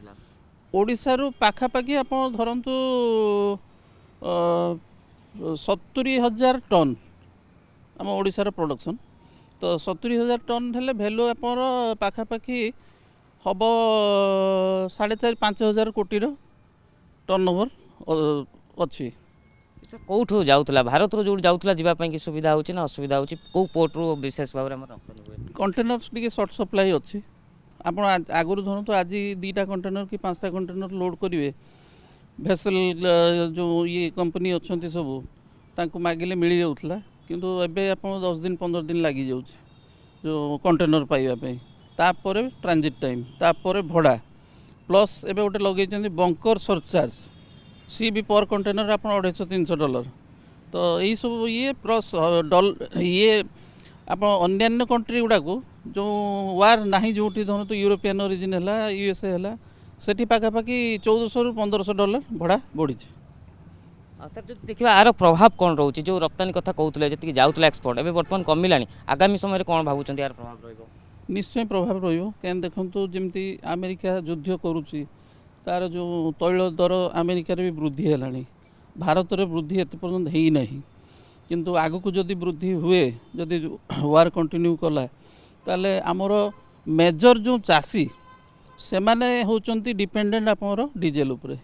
जाउतला ओडिशारू पाखापाखि आप धरतु 70,000 टन आम ओडिशार प्रोडक्शन तो 70,000 टन हेले भैल्यू आप पाखापाखि हम 4,500 कोटी टर्न ओवर अच्छी कौठू जाउतला भारत रो जो जाउतला जीवा पई की सुविधा होची ना असुविधा होची को पोर्ट रो विशेष भाव रे हमर रप्तानी हुए कंटेनर्स टी सर्ट सप्लाई अच्छी आप आगुरी धरतु आज 2टा कंटेनर कि 5टा कंटेनर लोड करेंगे भेसल जो ये कंपनी अच्छा सब तांको मागिले मिल जाऊला किंतु एबे आप 10 दिन 15 दिन लगी जाऊँ जो कंटेनर पाइबापी तापर ट्रांजिट टाइम तापर भड़ा प्लस एबे गोटे लगे बंकर सरचार्ज सी भी पर कंटेनर आप $250-300 तो यही सब ये प्लस ये आप अन्य कंट्री गुड़ाक जो वार नहीं जो धरतु यूरोपियन ओरिजिन है यूएसए है सेठी पाखापाखि $1,400 ରୁ $1,500 भड़ा बढ़ी। सर जो देखा यार प्रभाव कौन रोचे जो रप्तानी कथा कहते जी जाऊला एक्सपोर्ट एवं बर्तमान कमिला आगामी समय कौन भावुं यार प्रभाव रही निश्चय प्रभाव रही देखु जमी अमेरिका युद्ध करुच्ची तार जो तैल दर अमेरिकार भी वृद्धि है भारत में वृद्धि एत पर्यंत है ना किंतु आगक जदि वृद्धि हुए जदि वार कंटिन्यू कला ताले आमर मेजर जो चाषी से माने होचंती डिपेंडेंट आपर डीजेल उपरे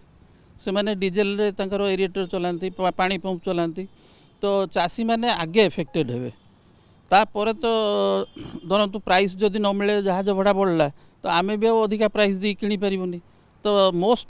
से माने डीजेल रे तांकर एरिएटर चलांती पानी पंप चलांती तो चाषी माने आगे एफेक्टेड हेबे तापर तो धरतु प्राइस जदि न मिले जहाज भड़ा बढ़ला तो आमे भी अधिका प्राइस दी किनी परिबनी तो मोस्ट